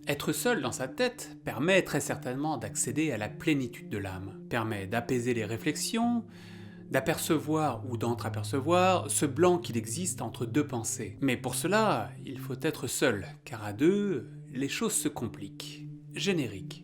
Être seul dans sa tête permet très certainement d'accéder à la plénitude de l'âme, permet d'apaiser les réflexions, d'apercevoir ou d'entreapercevoir ce blanc qu'il existe entre deux pensées. Mais pour cela, il faut être seul, car à deux, les choses se compliquent. Générique.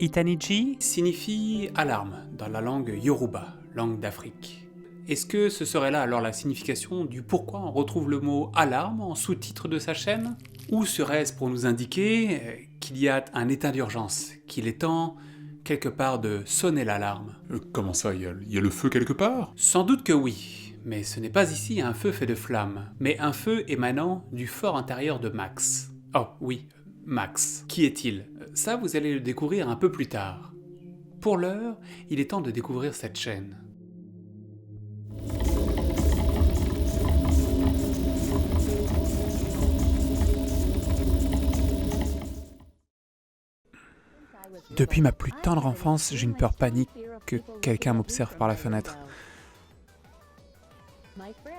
Itaniji signifie alarme dans la langue Yoruba, langue d'Afrique. Est-ce que ce serait là alors la signification du pourquoi on retrouve le mot alarme en sous-titre de sa chaîne? Ou serait-ce pour nous indiquer qu'il y a un état d'urgence, qu'il est temps quelque part de sonner l'alarme? Comment ça, il y a le feu quelque part? Sans doute que oui, mais ce n'est pas ici un feu fait de flammes, mais un feu émanant du fort intérieur de Max. Oh oui, Max. Qui est-il? Ça, vous allez le découvrir un peu plus tard. Pour l'heure, il est temps de découvrir cette chaîne. Depuis ma plus tendre enfance, j'ai une peur panique que quelqu'un m'observe par la fenêtre.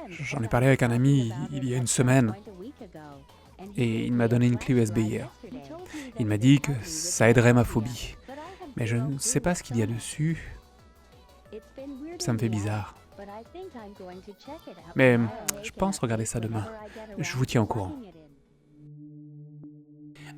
J'en ai parlé avec un ami il y a une semaine, et il m'a donné une clé USB hier. Il m'a dit que ça aiderait ma phobie, mais je ne sais pas ce qu'il y a dessus. Ça me fait bizarre. Mais je pense regarder ça demain. Je vous tiens au courant.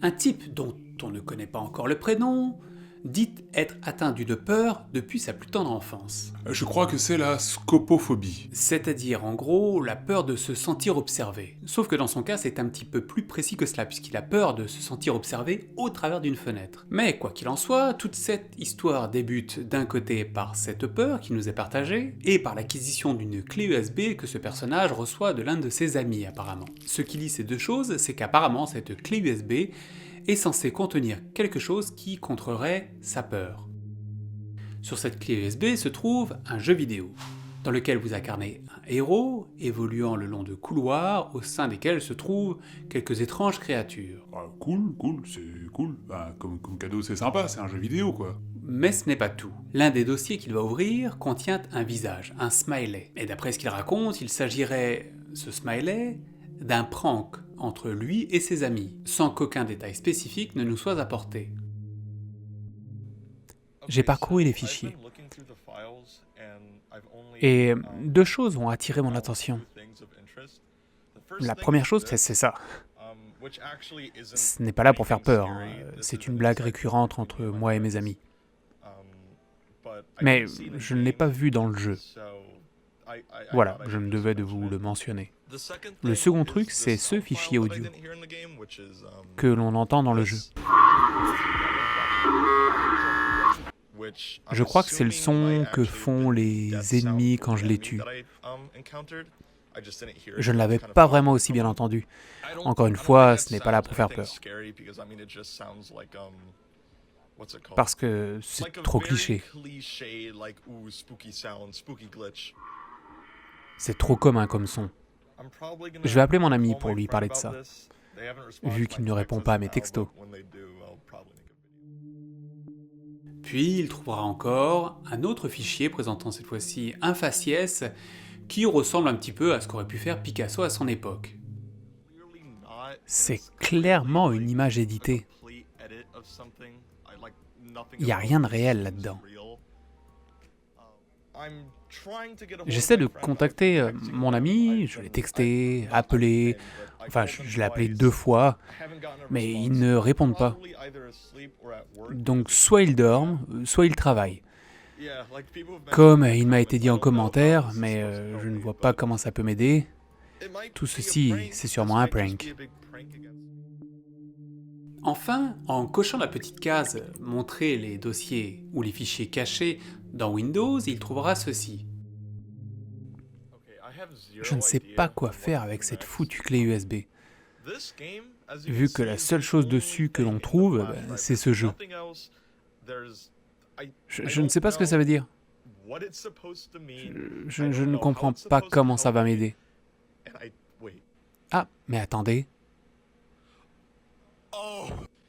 Un type dont on ne connaît pas encore le prénom, dit être atteint d'une peur depuis sa plus tendre enfance. Je crois que c'est la scopophobie. C'est-à-dire, en gros, la peur de se sentir observé. Sauf que dans son cas, c'est un petit peu plus précis que cela, puisqu'il a peur de se sentir observé au travers d'une fenêtre. Mais quoi qu'il en soit, toute cette histoire débute d'un côté par cette peur qui nous est partagée, et par l'acquisition d'une clé USB que ce personnage reçoit de l'un de ses amis, apparemment. Ce qui lie ces deux choses, c'est qu'apparemment, cette clé USB est censée contenir quelque chose qui contrerait sa peur. Sur cette clé USB se trouve un jeu vidéo, dans lequel vous incarnez un héros évoluant le long de couloirs au sein desquels se trouvent quelques étranges créatures. Ah, cool, c'est cool. Bah, comme cadeau, c'est sympa, c'est un jeu vidéo, quoi. Mais ce n'est pas tout. L'un des dossiers qu'il va ouvrir contient un visage, un smiley. Et d'après ce qu'il raconte, il s'agirait, ce smiley, d'un prank entre lui et ses amis, sans qu'aucun détail spécifique ne nous soit apporté. J'ai parcouru les fichiers. Et deux choses ont attiré mon attention. La première chose, c'est ça. Ce n'est pas là pour faire peur, hein. C'est une blague récurrente entre moi et mes amis. Mais je ne l'ai pas vu dans le jeu. Voilà, je me devais de vous le mentionner. Le second truc, c'est ce fichier audio que l'on entend dans le jeu. Je crois que c'est le son que font les ennemis quand je les tue. Je ne l'avais pas vraiment aussi bien entendu. Encore une fois, ce n'est pas là pour faire peur. Parce que c'est trop cliché. C'est trop commun comme son. Je vais appeler mon ami pour lui parler de ça, vu qu'il ne répond pas à mes textos. Puis il trouvera encore un autre fichier présentant cette fois-ci un faciès qui ressemble un petit peu à ce qu'aurait pu faire Picasso à son époque. C'est clairement une image éditée. Il n'y a rien de réel là-dedans. J'essaie de contacter mon ami, je l'ai texté, appelé, enfin je l'ai appelé 2 fois, mais ils ne répondent pas. Donc soit ils dorment, soit ils travaillent. Comme il m'a été dit en commentaire, mais je ne vois pas comment ça peut m'aider, tout ceci c'est sûrement un prank. Enfin, en cochant la petite case « Montrer les dossiers ou les fichiers cachés » dans Windows, il trouvera ceci. Je ne sais pas quoi faire avec cette foutue clé USB. Vu que la seule chose dessus que l'on trouve, c'est ce jeu. Je ne sais pas ce que ça veut dire. Je ne comprends pas comment ça va m'aider. Ah, mais attendez.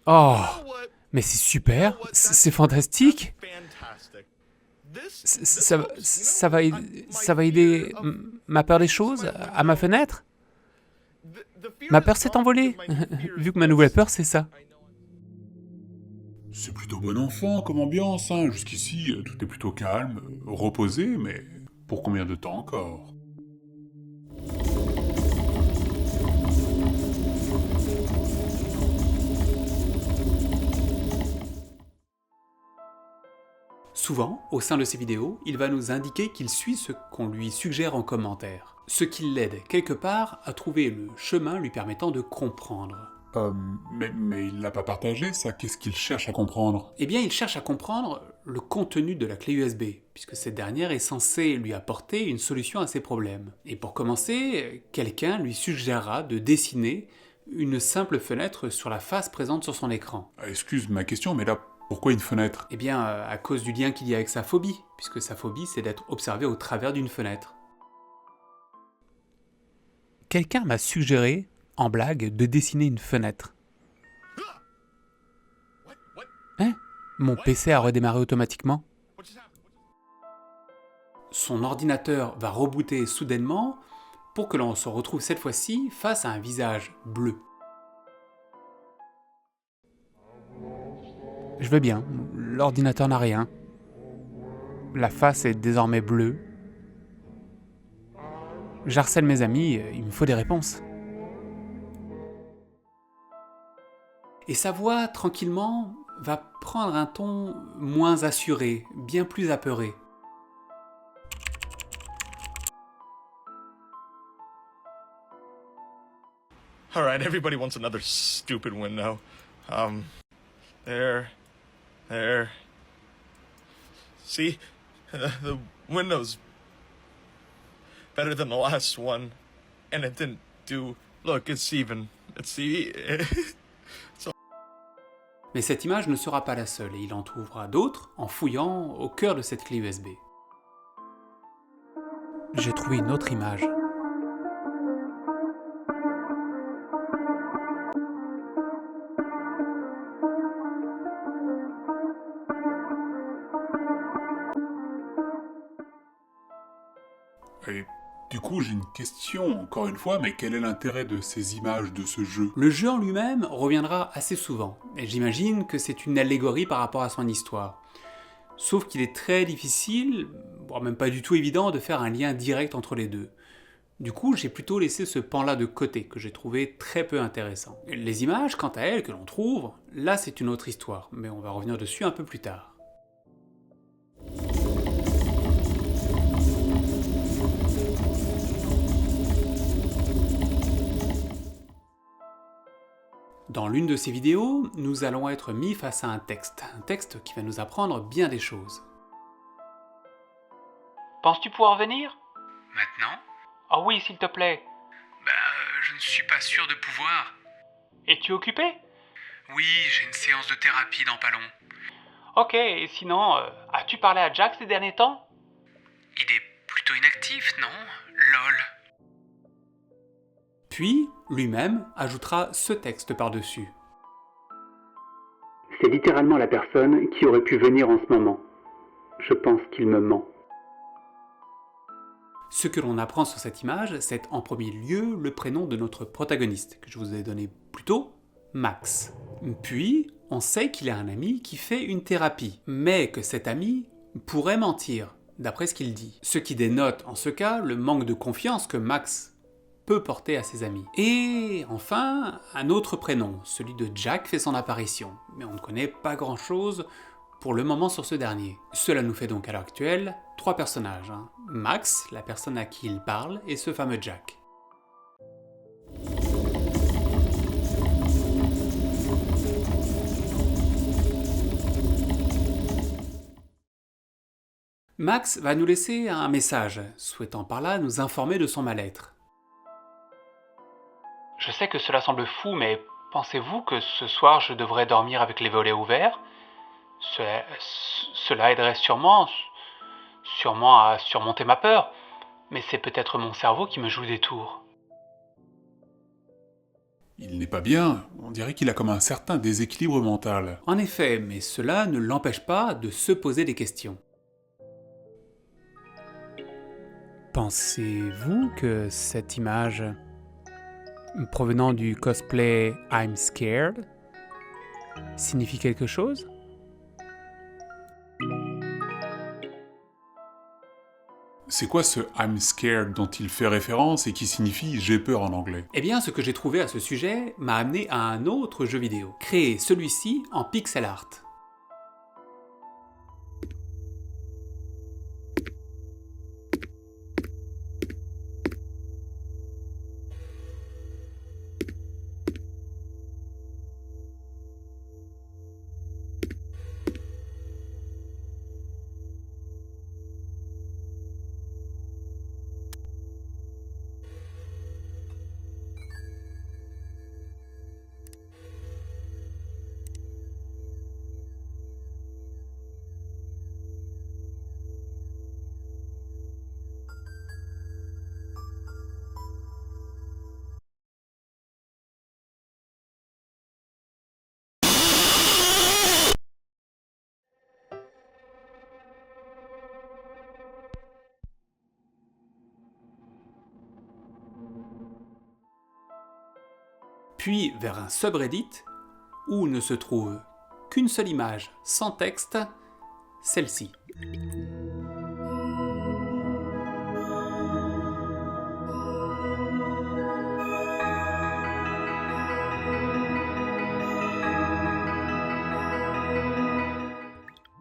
Oh, mais c'est super, c'est fantastique. Ça va aider ma peur des choses à ma fenêtre. Ma peur s'est envolée, vu que ma nouvelle peur, c'est ça. C'est plutôt bon enfant comme ambiance, hein. Jusqu'ici, tout est plutôt calme, reposé, mais pour combien de temps encore? Souvent, au sein de ces vidéos, il va nous indiquer qu'il suit ce qu'on lui suggère en commentaire, ce qui l'aide quelque part à trouver le chemin lui permettant de comprendre. Mais il l'a pas partagé, ça. Qu'est-ce qu'il cherche à comprendre? Eh bien, il cherche à comprendre le contenu de la clé USB, puisque cette dernière est censée lui apporter une solution à ses problèmes. Et pour commencer, quelqu'un lui suggérera de dessiner une simple fenêtre sur la face présente sur son écran. Excuse ma question, mais là, pourquoi une fenêtre? Eh bien, à cause du lien qu'il y a avec sa phobie, puisque sa phobie, c'est d'être observé au travers d'une fenêtre. Quelqu'un m'a suggéré, en blague, de dessiner une fenêtre. Hein? Mon PC a redémarré automatiquement. Son ordinateur va rebooter soudainement pour que l'on se retrouve cette fois-ci face à un visage bleu. Je veux bien, l'ordinateur n'a rien. La face est désormais bleue. J'harcèle mes amis, il me faut des réponses. Et sa voix, tranquillement, va prendre un ton moins assuré, bien plus apeuré. Alright, everybody wants another stupid window. There. See? The window's better than the last one. And it didn't do... Look, it's even. It's the... Mais cette image ne sera pas la seule, et il en trouvera d'autres en fouillant au cœur de cette clé USB. J'ai trouvé une autre image. Et du coup, j'ai une question, encore une fois, mais quel est l'intérêt de ces images de ce jeu? Le jeu en lui-même reviendra assez souvent, et j'imagine que c'est une allégorie par rapport à son histoire. Sauf qu'il est très difficile, voire même pas du tout évident, de faire un lien direct entre les deux. Du coup, j'ai plutôt laissé ce pan-là de côté, que j'ai trouvé très peu intéressant. Les images, quant à elles, que l'on trouve, là c'est une autre histoire, mais on va revenir dessus un peu plus tard. Dans l'une de ces vidéos, nous allons être mis face à un texte qui va nous apprendre bien des choses. Penses-tu pouvoir venir? Maintenant? Ah oui, s'il te plaît. Je ne suis pas sûr de pouvoir. Es-tu occupé? Oui, j'ai une séance de thérapie dans pas long. Ok, et sinon, as-tu parlé à Jack ces derniers temps? Il est plutôt inactif, non? Lol. Puis, lui-même ajoutera ce texte par-dessus. C'est littéralement la personne qui aurait pu venir en ce moment. Je pense qu'il me ment. Ce que l'on apprend sur cette image, c'est en premier lieu le prénom de notre protagoniste, que je vous ai donné plus tôt, Max. Puis, on sait qu'il a un ami qui fait une thérapie, mais que cet ami pourrait mentir, d'après ce qu'il dit. Ce qui dénote en ce cas le manque de confiance que Max peut porter à ses amis. Et enfin, un autre prénom, celui de Jack fait son apparition, mais on ne connaît pas grand-chose pour le moment sur ce dernier. Cela nous fait donc à l'heure actuelle 3 personnages. Max, la personne à qui il parle, et ce fameux Jack. Max va nous laisser un message, souhaitant par là nous informer de son mal-être. Je sais que cela semble fou, mais pensez-vous que ce soir je devrais dormir avec les volets ouverts? Cela aiderait sûrement à surmonter ma peur, mais c'est peut-être mon cerveau qui me joue des tours. Il n'est pas bien, on dirait qu'il a comme un certain déséquilibre mental. En effet, mais cela ne l'empêche pas de se poser des questions. Pensez-vous que cette image provenant du cosplay I'm Scared signifie quelque chose? C'est quoi ce I'm scared dont il fait référence et qui signifie j'ai peur en anglais? Eh bien, ce que j'ai trouvé à ce sujet m'a amené à un autre jeu vidéo, créé celui-ci en pixel art. Puis vers un subreddit où ne se trouve qu'une seule image sans texte, celle-ci.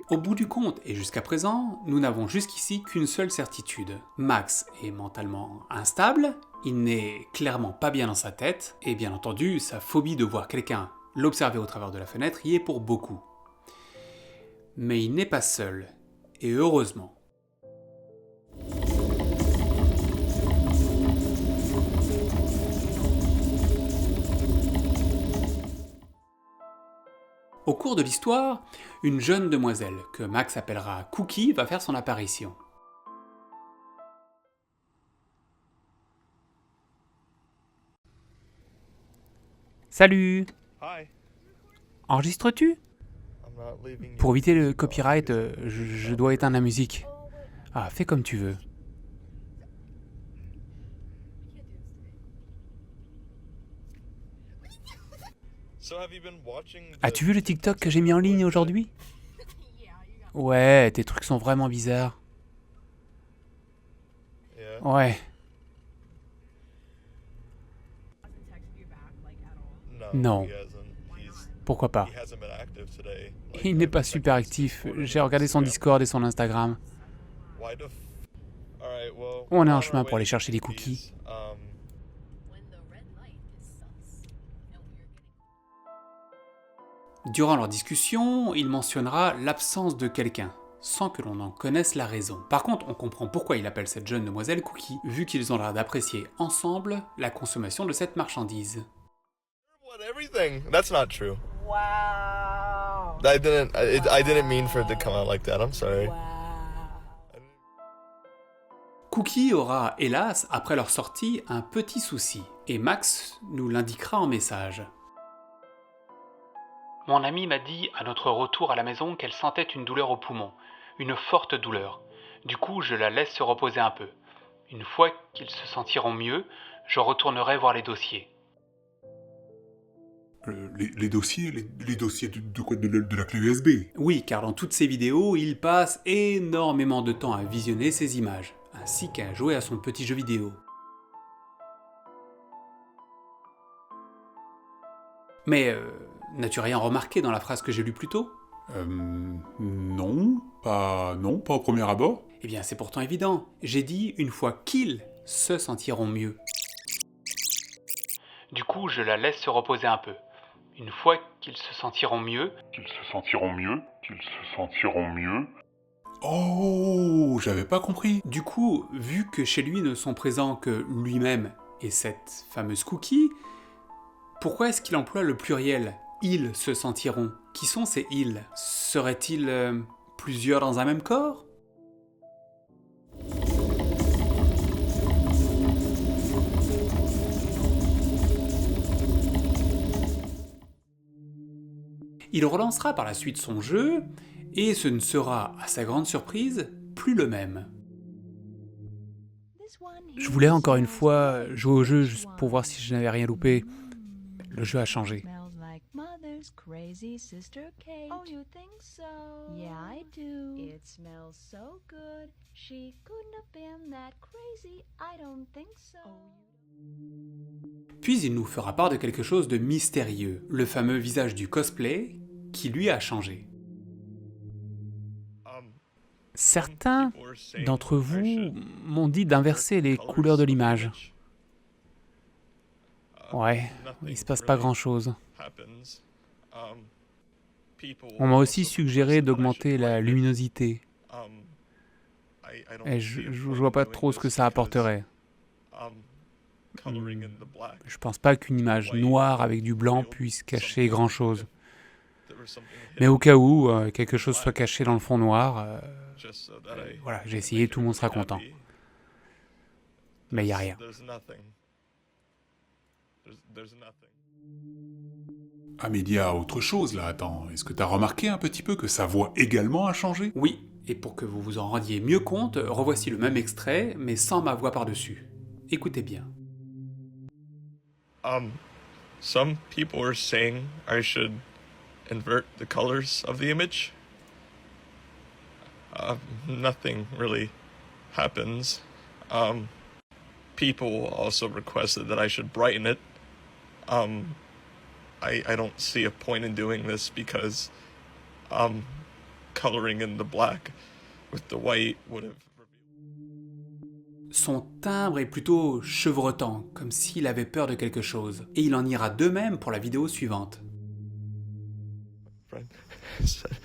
Au bout du compte, et jusqu'à présent, nous n'avons jusqu'ici qu'une seule certitude. Max est mentalement instable, il n'est clairement pas bien dans sa tête, et bien entendu, sa phobie de voir quelqu'un l'observer au travers de la fenêtre y est pour beaucoup. Mais il n'est pas seul, et heureusement. Au cours de l'histoire, une jeune demoiselle, que Max appellera Cookie, va faire son apparition. Salut! Hi. Enregistres-tu? I'm not leaving you. Pour éviter le copyright, je dois éteindre la musique. Ah, fais comme tu veux. So have you been watching the- As-tu vu le TikTok que j'ai mis en ligne aujourd'hui? Ouais, tes trucs sont vraiment bizarres. Yeah. Ouais, Non. He hasn't. pourquoi pas. He hasn't been active today. Like, Il n'est I've pas checked super his actif. Discord and J'ai regardé son Instagram. Discord et son Instagram. Why the f- Alright, well, On est en on our chemin way pour aller to chercher des cookies. cookies. When the red light is sus and we're getting Durant leur discussion, il mentionnera l'absence de quelqu'un, sans que l'on en connaisse la raison. Par contre, on comprend pourquoi il appelle cette jeune demoiselle Cookie, vu qu'ils ont l'air d'apprécier ensemble la consommation de cette marchandise. What everything? That's not true. wow. I didn't mean for it to come out like that. I'm sorry. Cookie aura, hélas, après leur sortie, un petit souci, et Max nous l'indiquera en message. Mon amie m'a dit à notre retour à la maison qu'elle sentait une douleur au poumon, une forte douleur. Du coup, je la laisse se reposer un peu. Une fois qu'ils se sentiront mieux, je retournerai voir les dossiers. Les dossiers, les dossiers de quoi? De la clé USB? Oui, car dans toutes ces vidéos, il passe énormément de temps à visionner ces images, ainsi qu'à jouer à son petit jeu vidéo. Mais n'as-tu rien remarqué dans la phrase que j'ai lue plus tôt? Non, pas au premier abord. Eh bien, c'est pourtant évident. J'ai dit une fois qu'ils se sentiront mieux. Du coup, je la laisse se reposer un peu. Une fois qu'ils se sentiront mieux, Qu'ils se sentiront mieux. Oh, j'avais pas compris. du coup, vu que chez lui ne sont présents que lui-même et cette fameuse Cookie, pourquoi est-ce qu'il emploie le pluriel? Ils se sentiront. Qui sont ces ils? Seraient-ils plusieurs dans un même corps? Il relancera par la suite son jeu, et ce ne sera, à sa grande surprise, plus le même. Je voulais encore une fois jouer au jeu juste pour voir si je n'avais rien loupé. Le jeu a changé. Smells like mother's crazy sister Kate. Oh, you think so? Yeah, I do. It smells so good. She couldn't have been that crazy. I don't think so. Puis il nous fera part de quelque chose de mystérieux, le fameux visage du cosplay, qui lui a changé. Certains d'entre vous m'ont dit d'inverser les couleurs de l'image. Ouais, il se passe pas grand-chose. On m'a aussi suggéré d'augmenter la luminosité. Et je vois pas trop ce que ça apporterait. Je pense pas qu'une image noire avec du blanc puisse cacher grand-chose. Mais au cas où quelque chose soit caché dans le fond noir, voilà, j'ai essayé, tout le monde sera content. Mais il n'y a rien. Ah mais il y a autre chose là, attends. Est-ce que t'as remarqué un petit peu que sa voix également a changé? Oui, et pour que vous vous en rendiez mieux compte, revoici le même extrait, mais sans ma voix par-dessus. Écoutez bien. Some people are saying I should invert the colors of the image. Nothing really happens. People also requested that I should brighten it. I don't see a point in doing this because coloring in the black with the white would have... Son timbre est plutôt chevrotant, comme s'il avait peur de quelque chose. Et il en ira de même pour la vidéo suivante. Friend said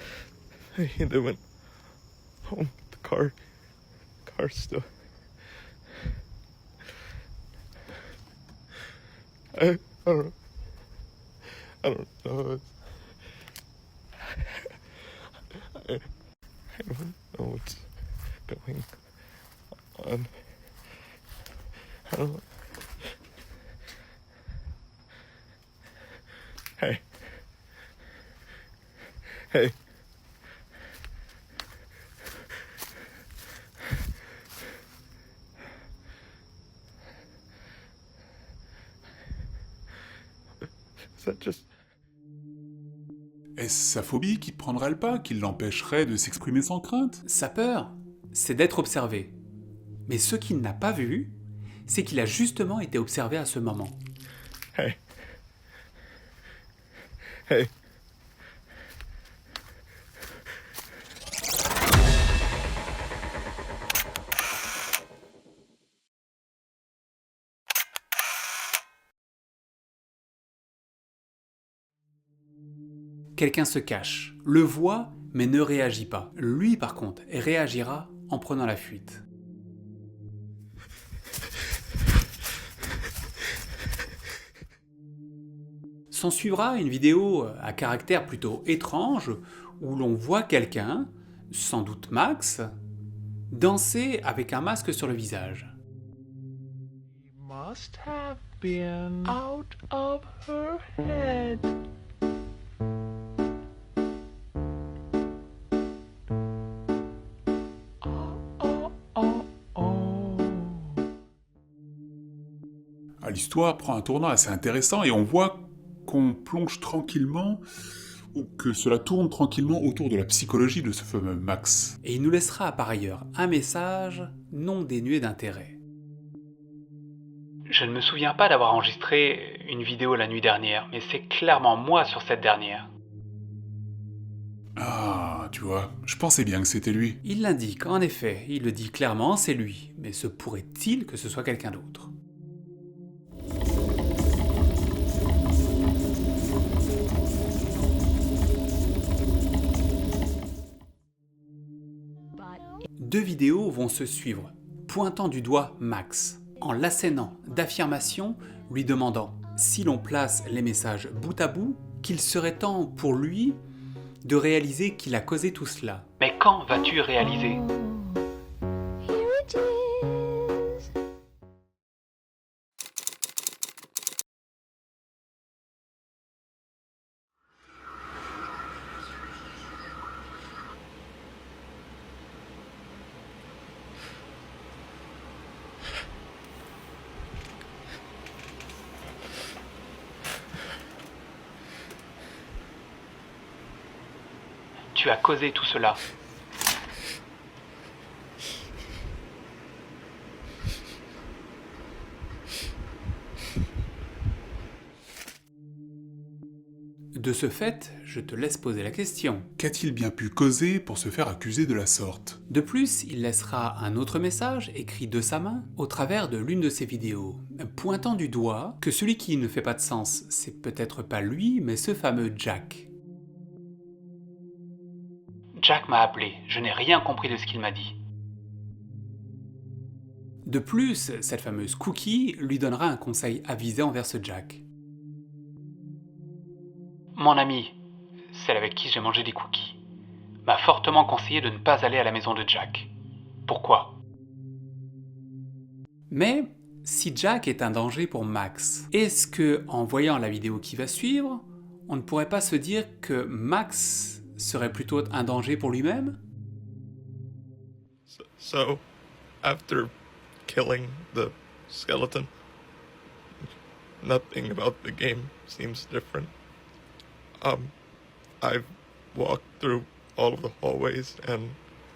they went home. The car still. I don't know. I don't know. I don't know what's going on. I don't know. Hey. Hey. Is that just... Est-ce sa phobie qui prendrait le pas, qui l'empêcherait de s'exprimer sans crainte? Sa peur, c'est d'être observé. Mais ce qu'il n'a pas vu, c'est qu'il a justement été observé à ce moment. Hey. Hey. Quelqu'un se cache, le voit, mais ne réagit pas. Lui, par contre, réagira en prenant la fuite. S'en suivra une vidéo à caractère plutôt étrange où l'on voit quelqu'un, sans doute Max, danser avec un masque sur le visage. Must have been out of her head. Ah, l'histoire prend un tournant assez intéressant et on voit qu'on plonge tranquillement, ou que cela tourne tranquillement autour de la psychologie de ce fameux Max. Et il nous laissera par ailleurs un message non dénué d'intérêt. Je ne me souviens pas d'avoir enregistré une vidéo la nuit dernière, mais c'est clairement moi sur cette dernière. Ah, tu vois, je pensais bien que c'était lui. Il l'indique, en effet, il le dit clairement, c'est lui, mais se pourrait-il que ce soit quelqu'un d'autre ? Deux vidéos vont se suivre, pointant du doigt Max, en l'assénant d'affirmations, lui demandant, si l'on place les messages bout à bout, qu'il serait temps pour lui de réaliser qu'il a causé tout cela. Mais quand vas-tu réaliser ? Here it is. tu as causé tout cela. De ce fait, je te laisse poser la question. Qu'a-t-il bien pu causer pour se faire accuser de la sorte? De plus, il laissera un autre message écrit de sa main au travers de l'une de ses vidéos, pointant du doigt que celui qui ne fait pas de sens, c'est peut-être pas lui, mais ce fameux Jack. Jack m'a appelé, je n'ai rien compris de ce qu'il m'a dit. De plus, cette fameuse Cookie lui donnera un conseil avisé envers ce Jack. Mon amie, celle avec qui j'ai mangé des cookies, m'a fortement conseillé de ne pas aller à la maison de Jack. Pourquoi? Mais si Jack est un danger pour Max, est-ce que, en voyant la vidéo qui va suivre, on ne pourrait pas se dire que Max serait plutôt un danger pour lui-même? So, after killing the skeleton, nothing about the game seems different. I've walked through all of the hallways and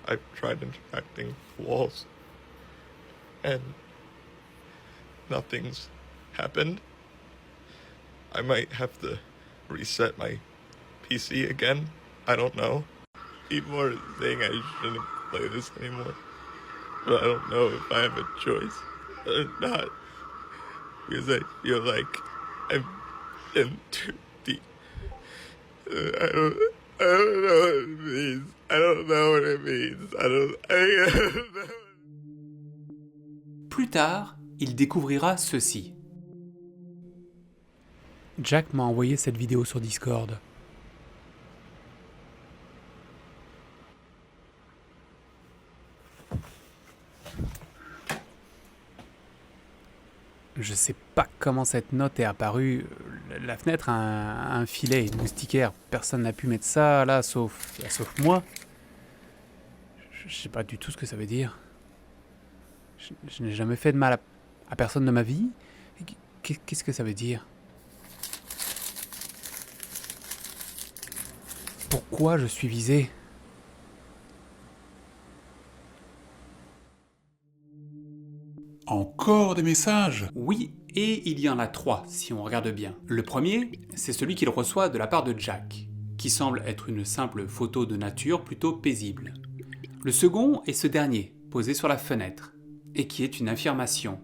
I've tried interacting with the walls. And nothing's happened. I might have to reset my PC again. I don't know. People are saying I shouldn't play this anymore. But I don't know if I have a choice or not. Because I feel like I'm in too deep. I don't know what it means. I don't know what it means. I don't know. Plus tard, il découvrira ceci. Jack m'a envoyé cette vidéo sur Discord. Je sais pas comment cette note est apparue. La fenêtre a un filet, une moustiquaire. Personne n'a pu mettre ça là, sauf moi. Je sais pas du tout ce que ça veut dire. Je n'ai jamais fait de mal à personne de ma vie. Qu'est-ce que ça veut dire? Pourquoi je suis visé? Encore des messages? Oui, et il y en a 3 si on regarde bien. Le premier, c'est celui qu'il reçoit de la part de Jack, qui semble être une simple photo de nature plutôt paisible. Le second est ce dernier, posé sur la fenêtre, et qui est une affirmation.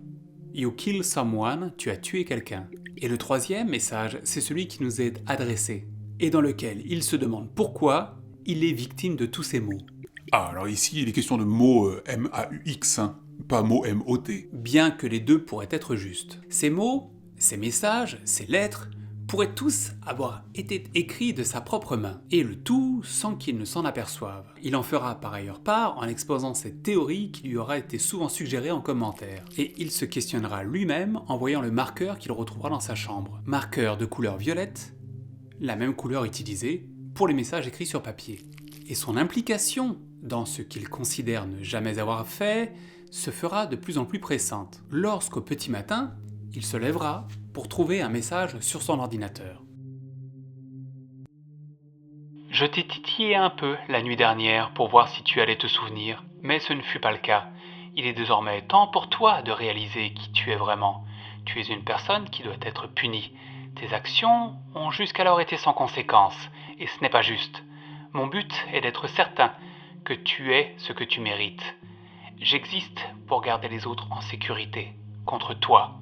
You kill someone, tu as tué quelqu'un. Et le troisième message, c'est celui qui nous est adressé, et dans lequel il se demande pourquoi il est victime de tous ces mots. Ah, alors ici, il est question de mots M-A-U-X, hein, pas mots M-O-T. Bien que les deux pourraient être justes. Ces mots, ces messages, ces lettres, pourraient tous avoir été écrits de sa propre main, et le tout sans qu'il ne s'en aperçoive. Il en fera par ailleurs part en exposant cette théorie qui lui aura été souvent suggérée en commentaire, et il se questionnera lui-même en voyant le marqueur qu'il retrouvera dans sa chambre. Marqueur de couleur violette, la même couleur utilisée pour les messages écrits sur papier. Et son implication dans ce qu'il considère ne jamais avoir fait se fera de plus en plus pressante, lorsqu'au petit matin, il se lèvera pour trouver un message sur son ordinateur. Je t'ai titillé un peu la nuit dernière pour voir si tu allais te souvenir, mais ce ne fut pas le cas. Il est désormais temps pour toi de réaliser qui tu es vraiment. Tu es une personne qui doit être punie. Tes actions ont jusqu'alors été sans conséquence, et ce n'est pas juste. Mon but est d'être certain que tu es ce que tu mérites. J'existe pour garder les autres en sécurité, contre toi.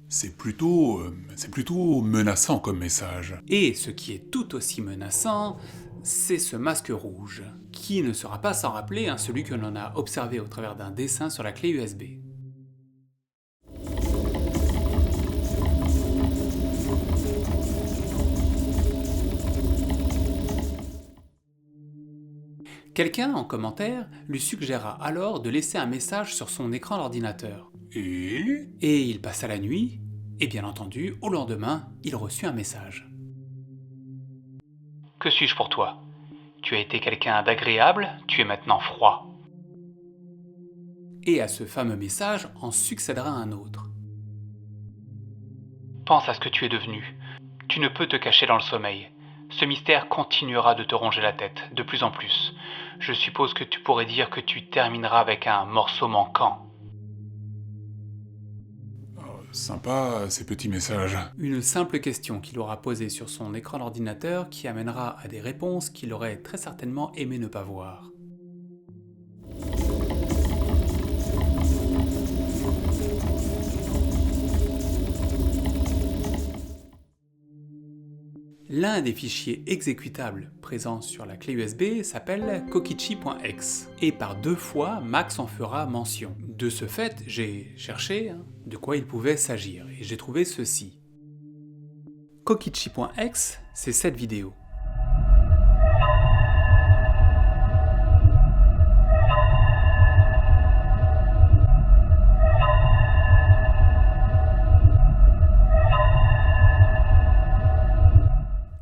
C'est plutôt menaçant comme message. Et ce qui est tout aussi menaçant, c'est ce masque rouge, qui ne sera pas sans rappeler celui que l'on a observé au travers d'un dessin sur la clé USB. Quelqu'un, en commentaire, lui suggéra alors de laisser un message sur son écran d'ordinateur. Et il passa la nuit, et bien entendu, au lendemain, il reçut un message. Que suis-je pour toi? Tu as été quelqu'un d'agréable, tu es maintenant froid. Et à ce fameux message en succédera un autre. Pense à ce que tu es devenu. Tu ne peux te cacher dans le sommeil. Ce mystère continuera de te ronger la tête, de plus en plus. Je suppose que tu pourrais dire que tu termineras avec un morceau manquant. Sympa, ces petits messages. Une simple question qu'il aura posée sur son écran d'ordinateur qui amènera à des réponses qu'il aurait très certainement aimé ne pas voir. L'un des fichiers exécutables présents sur la clé USB s'appelle kokichi.x, et par 2 fois, Max en fera mention. De ce fait, j'ai cherché de quoi il pouvait s'agir, et j'ai trouvé ceci. Kokichi.x, c'est cette vidéo.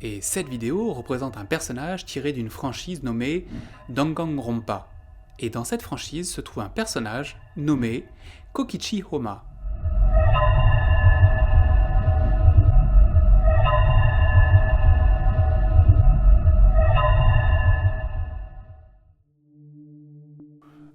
Et cette vidéo représente un personnage tiré d'une franchise nommée Danganronpa. Et dans cette franchise se trouve un personnage nommé Kokichi Homa.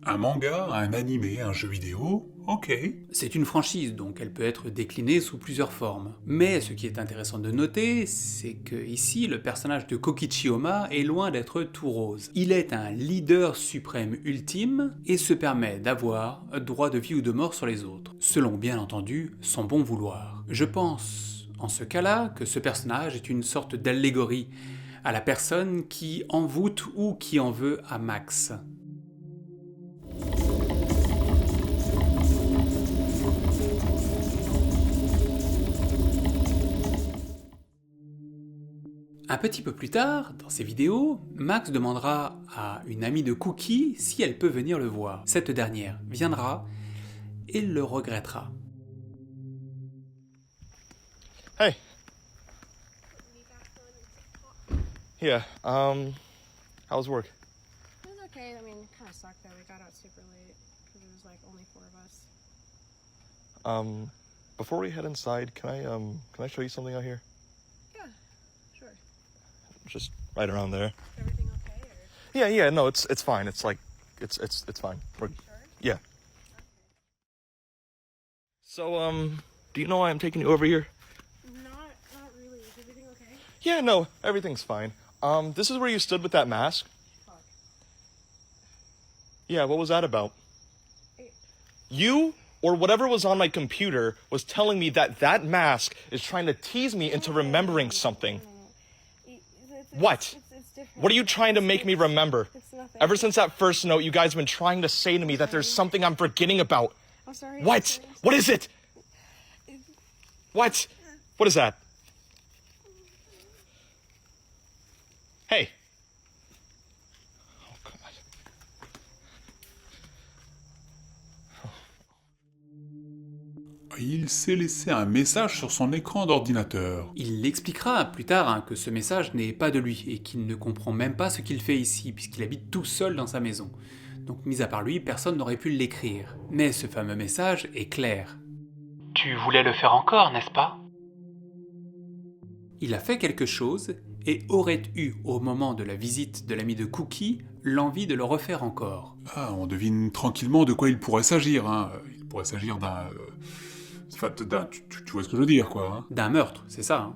Un manga, un animé, un jeu vidéo, ok. C'est une franchise, donc elle peut être déclinée sous plusieurs formes. Mais ce qui est intéressant de noter, c'est que ici, le personnage de Kokichi Homa est loin d'être tout rose. Il est un leader suprême ultime et se permet d'avoir droit de vie ou de mort sur les autres, selon bien entendu son bon vouloir. Je pense, en ce cas-là, que ce personnage est une sorte d'allégorie à la personne qui envoûte ou qui en veut à Max. Un petit peu plus tard, dans ces vidéos, Max demandera à une amie de Cookie si elle peut venir le voir. Cette dernière viendra et le regrettera. Hey. Yeah, how's work? It was okay. I mean, it kind of sucked that we got out super late because there was like only 4 of us. Before we head inside, can I show you something out here? Yeah, sure. Just right around there. Everything okay? Or... Yeah, no, it's fine. It's like, it's fine. We're, Sure? yeah. So, do you know why I'm taking you over here? Not really. Is everything okay? Yeah, no, everything's fine. This is where you stood with that mask? Fuck. Yeah, what was that about? It- You, or whatever was on my computer, was telling me that that mask is trying to tease me into remembering something. What? It's different. What are you trying to make me remember? It's nothing. Ever since that first note, you guys have been trying to say to me that there's something I'm forgetting about. I'm sorry. What? What is it? What? What is that? Hey. Oh, God. Il s'est laissé un message sur son écran d'ordinateur. Il l'expliquera plus tard que ce message n'est pas de lui et qu'il ne comprend même pas ce qu'il fait ici puisqu'il habite tout seul dans sa maison. Donc mis à part lui, personne n'aurait pu l'écrire. Mais ce fameux message est clair. Tu voulais le faire encore, n'est-ce pas? Il a fait quelque chose et aurait eu, au moment de la visite de l'ami de Cookie, l'envie de le refaire encore. Ah, on devine tranquillement de quoi il pourrait s'agir, hein. Il pourrait s'agir d'un... Enfin, tu vois ce que je veux dire, quoi. Hein. D'un meurtre, c'est ça,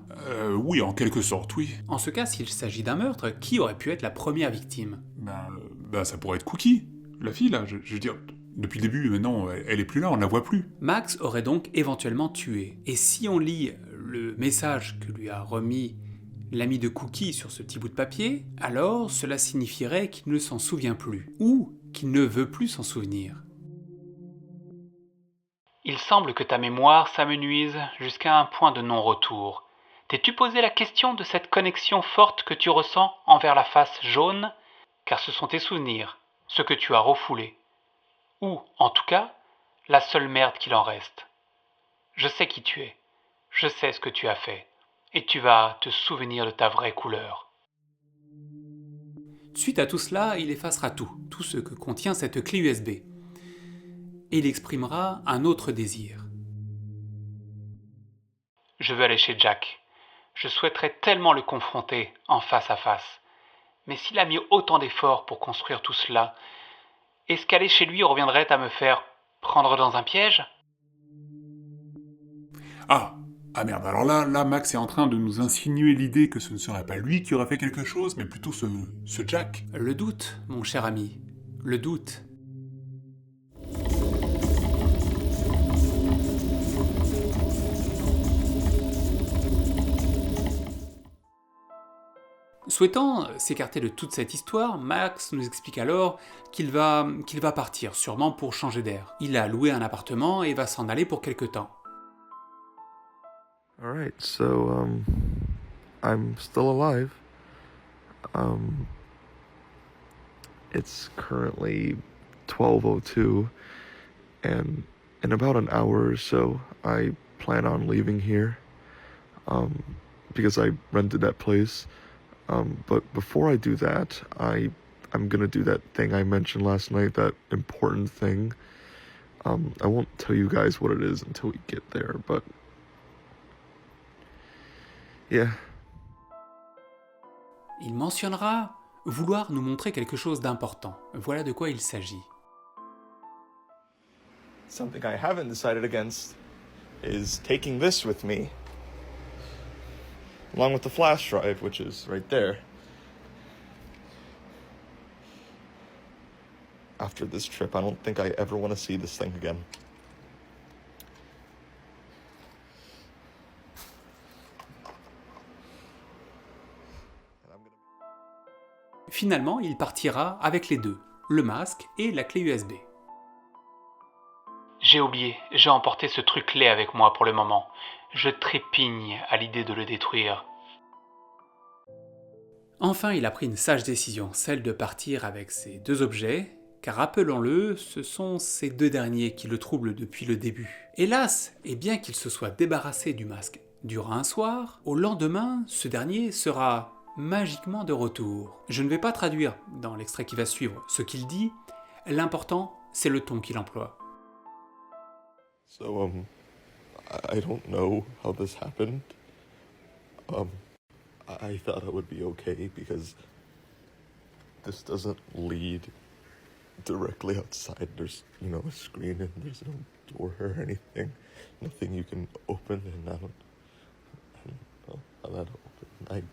Oui, en quelque sorte, oui. En ce cas, s'il s'agit d'un meurtre, qui aurait pu être la première victime? Ben, ça pourrait être Cookie, la fille, là. Je veux dire, depuis le début, maintenant, elle est plus là, on la voit plus. Max aurait donc éventuellement tué. Et si on lit le message que lui a remis l'ami de Cookie sur ce petit bout de papier, alors cela signifierait qu'il ne s'en souvient plus, ou qu'il ne veut plus s'en souvenir. Il semble que ta mémoire s'amenuise jusqu'à un point de non-retour. T'es-tu posé la question de cette connexion forte que tu ressens envers la face jaune? Car ce sont tes souvenirs, ce que tu as refoulé. Ou, en tout cas, la seule merde qu'il en reste. Je sais qui tu es, je sais ce que tu as fait, et tu vas te souvenir de ta vraie couleur. Suite à tout cela, il effacera tout ce que contient cette clé USB. Et il exprimera un autre désir. Je veux aller chez Jack. Je souhaiterais tellement le confronter, en face à face. Mais s'il a mis autant d'efforts pour construire tout cela, est-ce qu'aller chez lui reviendrait à me faire prendre dans un piège ? Ah merde, alors là, Max est en train de nous insinuer l'idée que ce ne serait pas lui qui aurait fait quelque chose, mais plutôt ce Jack. Le doute, mon cher ami, le doute. Souhaitant s'écarter de toute cette histoire, Max nous explique alors qu'il va partir, sûrement pour changer d'air. Il a loué un appartement et va s'en aller pour quelque temps. Alright, so, I'm still alive. It's currently 12:02, and in about an hour or so, I plan on leaving here, because I rented that place. But before I do that, I'm gonna do that thing I mentioned last night, that important thing. I won't tell you guys what it is until we get there, but yeah. Il mentionnera vouloir nous montrer quelque chose d'important. Voilà de quoi il s'agit. Something I haven't decided against is taking this with me, along with the flash drive, which is right there. After this trip, I don't think I ever want to see this thing again. Finalement, il partira avec les deux, le masque et la clé USB. J'ai oublié, j'ai emporté ce truc laid avec moi pour le moment. Je trépigne à l'idée de le détruire. Enfin, il a pris une sage décision, celle de partir avec ces deux objets, car rappelons-le, ce sont ces deux derniers qui le troublent depuis le début. Hélas, et bien qu'il se soit débarrassé du masque durant un soir, au lendemain, ce dernier sera magiquement de retour. Je ne vais pas traduire dans l'extrait qui va suivre ce qu'il dit, l'important, c'est le ton qu'il emploie. So, I don't know how this happened. I thought it would be okay because this doesn't lead directly outside. There's, a screen and there's no door or anything. Nothing you can open, and I don't know how that opened. I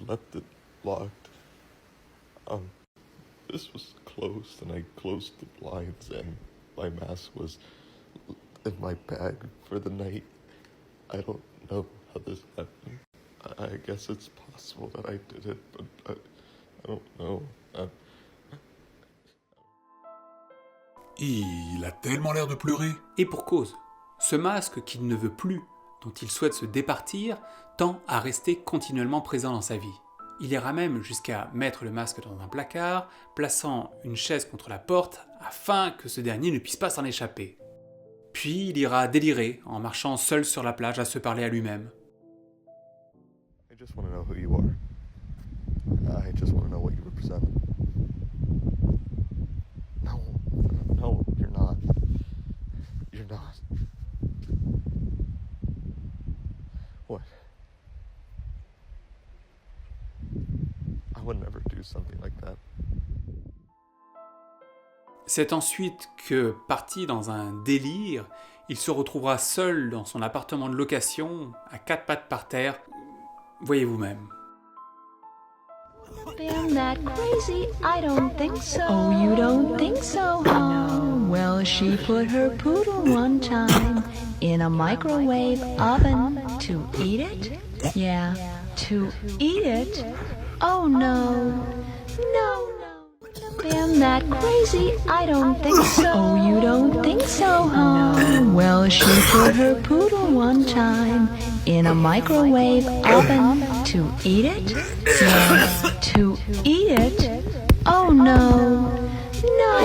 left it locked. This was closed, and I closed the blinds, and my mask was in my bag for the night. I don't know how this happened. I guess it's possible that I did it, but I don't know. Il a tellement l'air de pleurer. Et pour cause, ce masque qu'il ne veut plus, dont il souhaite se départir, tend à rester continuellement présent dans sa vie. Il ira même jusqu'à mettre le masque dans un placard, plaçant une chaise contre la porte afin que ce dernier ne puisse pas s'en échapper. Puis il ira délirer en marchant seul sur la plage à se parler à lui-même. I just want to know who you are. I just want to know what you represent. No, you're not. You're not. What? I would never do something like that. C'est ensuite que, parti dans un délire, il se retrouvera seul dans son appartement de location, à quatre pattes par terre. Voyez vous-même. Been that crazy? I don't think so. Oh, you don't think so? No. Well, she put her poodle one time in a microwave oven to eat it? Yeah, to eat it? Oh, no. No. Been that crazy? I don't think so. Oh, you don't think so, huh? No. Well, she put her poodle one time in a microwave oven to eat it? Yeah, to eat it? Oh, no. No.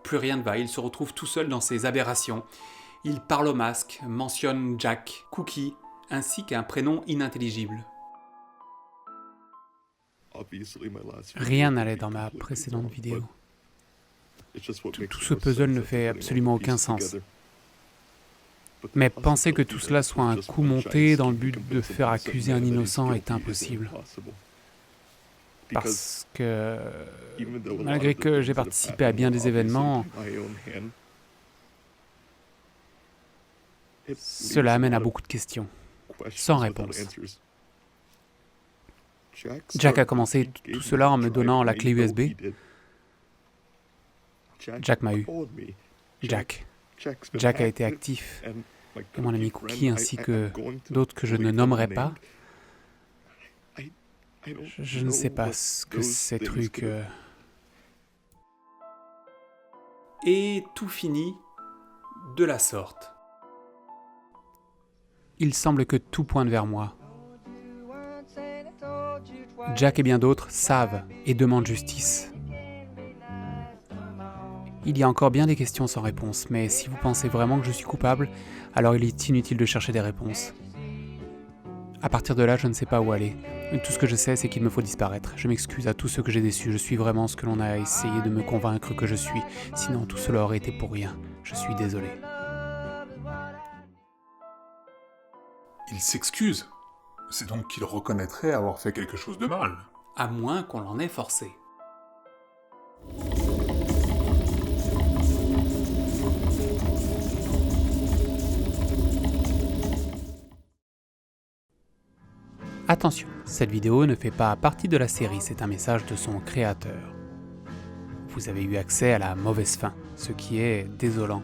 Plus rien ne va, il se retrouve tout seul dans ses aberrations. Il parle au masque, mentionne Jack, Cookie, ainsi qu'un prénom inintelligible. Rien n'allait dans ma précédente vidéo. Tout ce puzzle ne fait absolument aucun sens. Mais penser que tout cela soit un coup monté dans le but de faire accuser un innocent est impossible. Parce que, malgré que j'ai participé à bien des événements, cela amène à beaucoup de questions, sans réponse. Jack a commencé tout cela en me donnant la clé USB. Jack m'a eu. Jack a été actif. Et mon ami Cookie ainsi que d'autres que je ne nommerai pas. Je ne sais pas ce que ces trucs... Et tout finit de la sorte. Il semble que tout pointe vers moi. Jack et bien d'autres savent et demandent justice. Il y a encore bien des questions sans réponse, mais si vous pensez vraiment que je suis coupable, alors il est inutile de chercher des réponses. À partir de là, je ne sais pas où aller. Tout ce que je sais, c'est qu'il me faut disparaître. Je m'excuse à tous ceux que j'ai déçus. Je suis vraiment ce que l'on a essayé de me convaincre que je suis. Sinon, tout cela aurait été pour rien. Je suis désolé. Il s'excuse. C'est donc qu'il reconnaîtrait avoir fait quelque chose de mal. À moins qu'on l'en ait forcé. Attention, cette vidéo ne fait pas partie de la série, c'est un message de son créateur. Vous avez eu accès à la mauvaise fin, ce qui est désolant.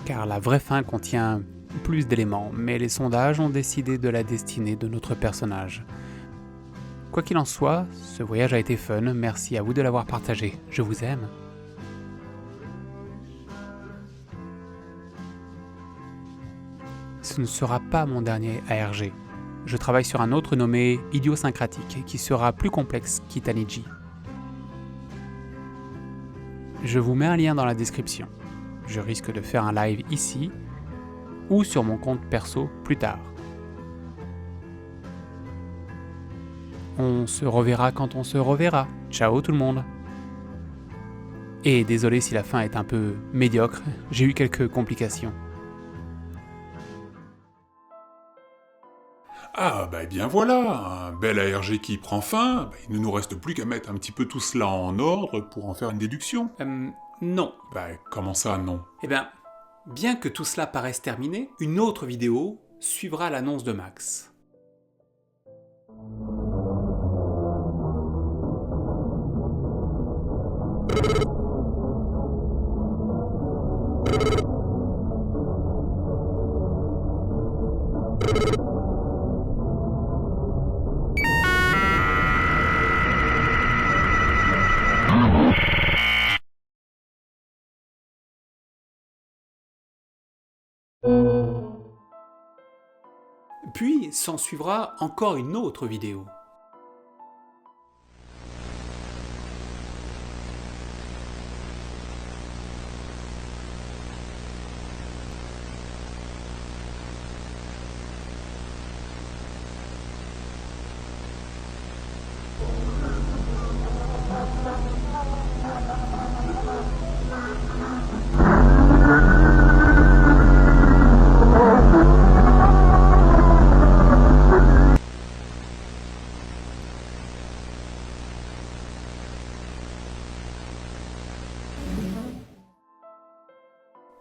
Car la vraie fin contient plus d'éléments, mais les sondages ont décidé de la destinée de notre personnage. Quoi qu'il en soit, ce voyage a été fun, merci à vous de l'avoir partagé, je vous aime. Ce ne sera pas mon dernier ARG. Je travaille sur un autre nommé Idiosyncratique, qui sera plus complexe qu'Itaniji. Je vous mets un lien dans la description. Je risque de faire un live ici, ou sur mon compte perso plus tard. On se reverra quand on se reverra. Ciao tout le monde. Et désolé si la fin est un peu médiocre, j'ai eu quelques complications. Ah, bah bien voilà, un bel ARG qui prend fin, bah, il ne nous reste plus qu'à mettre un petit peu tout cela en ordre pour en faire une déduction. Non. Bah comment ça, non? Eh bien, bien que tout cela paraisse terminé, une autre vidéo suivra l'annonce de Max. Puis s'ensuivra encore une autre vidéo.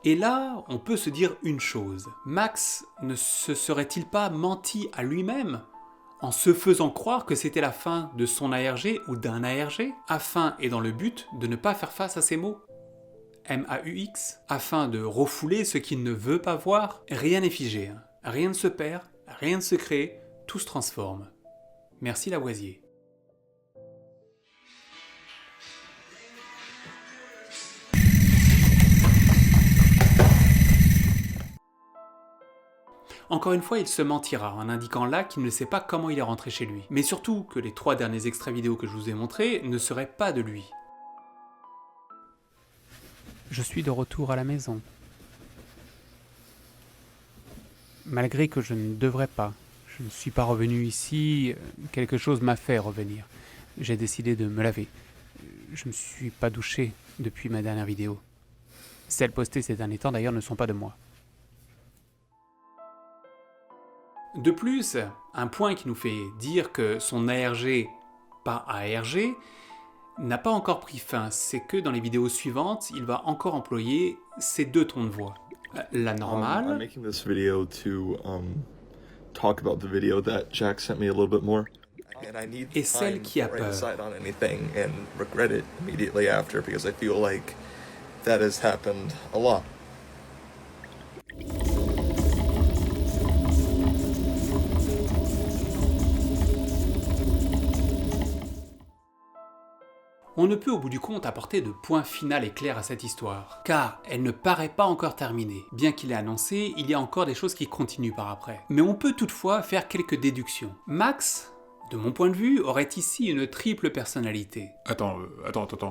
Et là, on peut se dire une chose. Max ne se serait-il pas menti à lui-même en se faisant croire que c'était la fin de son ARG ou d'un ARG, afin et dans le but de ne pas faire face à ces mots? MAUX, afin de refouler ce qu'il ne veut pas voir? Rien n'est figé, hein. Rien ne se perd, rien ne se crée, tout se transforme. Merci Lavoisier. Encore une fois, il se mentira en indiquant là qu'il ne sait pas comment il est rentré chez lui. Mais surtout que les 3 derniers extraits vidéo que je vous ai montrés ne seraient pas de lui. Je suis de retour à la maison. Malgré que je ne devrais pas. Je ne suis pas revenu ici, quelque chose m'a fait revenir. J'ai décidé de me laver. Je ne me suis pas douché depuis ma dernière vidéo. Celles postées ces derniers temps d'ailleurs ne sont pas de moi. De plus, un point qui nous fait dire que son ARG, pas ARG, n'a pas encore pris fin, c'est que dans les vidéos suivantes, il va encore employer ces deux tons de voix. La I'm normale, making this video to talk about the video that Jack sent me a little bit more. And I need et celle qui a to peur. decide on anything and regret it immediately after because I feel like that has happened a lot. On ne peut au bout du compte apporter de point final et clair à cette histoire, car elle ne paraît pas encore terminée. Bien qu'il ait annoncé, il y a encore des choses qui continuent par après. Mais on peut toutefois faire quelques déductions. Max, de mon point de vue, aurait ici une triple personnalité. Attends,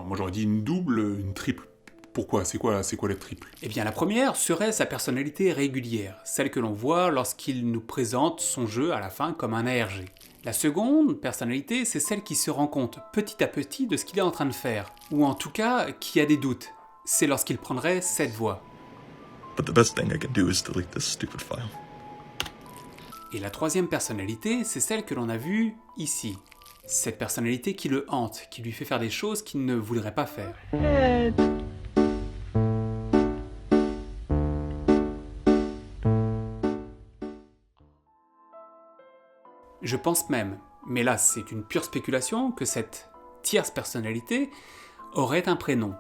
moi j'aurais dit une double, une triple. Pourquoi? C'est quoi les triples? Eh bien la première serait sa personnalité régulière, celle que l'on voit lorsqu'il nous présente son jeu à la fin comme un ARG. La seconde personnalité, c'est celle qui se rend compte petit à petit de ce qu'il est en train de faire, ou en tout cas qui a des doutes. C'est lorsqu'il prendrait cette voie. But the best thing I can do is delete this stupid file. Et la troisième personnalité, c'est celle que l'on a vue ici. Cette personnalité qui le hante, qui lui fait faire des choses qu'il ne voudrait pas faire. Je pense même, mais là c'est une pure spéculation, que cette tierce personnalité aurait un prénom.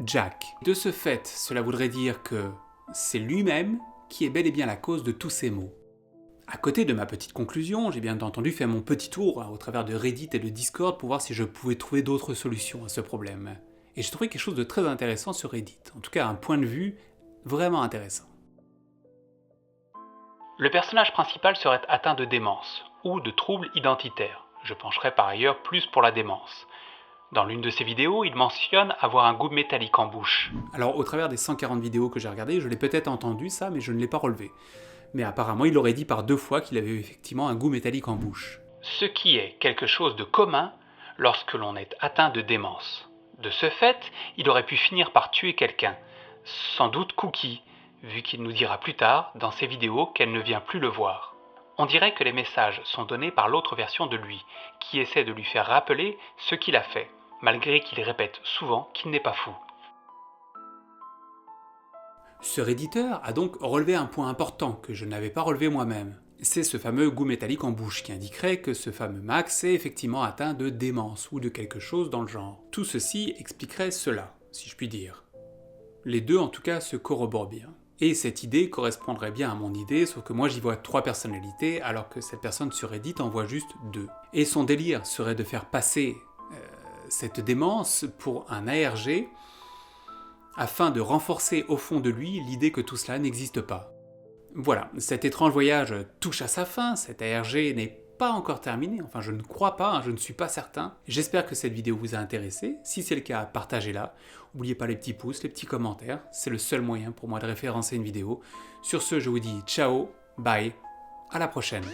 Jack. De ce fait, cela voudrait dire que c'est lui-même qui est bel et bien la cause de tous ces maux. À côté de ma petite conclusion, j'ai bien entendu fait mon petit tour au travers de Reddit et de Discord pour voir si je pouvais trouver d'autres solutions à ce problème. Et j'ai trouvé quelque chose de très intéressant sur Reddit, en tout cas un point de vue vraiment intéressant. Le personnage principal serait atteint de démence, ou de troubles identitaires. Je pencherai par ailleurs plus pour la démence. Dans l'une de ses vidéos, il mentionne avoir un goût métallique en bouche. Alors au travers des 140 vidéos que j'ai regardées, je l'ai peut-être entendu ça, mais je ne l'ai pas relevé. Mais apparemment, il aurait dit par 2 fois qu'il avait effectivement un goût métallique en bouche. Ce qui est quelque chose de commun lorsque l'on est atteint de démence. De ce fait, il aurait pu finir par tuer quelqu'un, sans doute Cookie, vu qu'il nous dira plus tard, dans ses vidéos, qu'elle ne vient plus le voir. On dirait que les messages sont donnés par l'autre version de lui, qui essaie de lui faire rappeler ce qu'il a fait, malgré qu'il répète souvent qu'il n'est pas fou. Ce redditeur a donc relevé un point important que je n'avais pas relevé moi-même. C'est ce fameux goût métallique en bouche qui indiquerait que ce fameux Max est effectivement atteint de démence ou de quelque chose dans le genre. Tout ceci expliquerait cela, si je puis dire. Les deux en tout cas se corroborent bien. Et cette idée correspondrait bien à mon idée, sauf que moi j'y vois 3 personnalités, alors que cette personne sur Reddit en voit juste 2. Et son délire serait de faire passer cette démence pour un ARG, afin de renforcer au fond de lui l'idée que tout cela n'existe pas. Voilà, cet étrange voyage touche à sa fin, cet ARG n'est pas encore terminé, enfin je ne crois pas, je ne suis pas certain. J'espère que cette vidéo vous a intéressé, si c'est le cas, partagez-la. N'oubliez pas les petits pouces, les petits commentaires, c'est le seul moyen pour moi de référencer une vidéo. Sur ce, je vous dis ciao, bye, à la prochaine.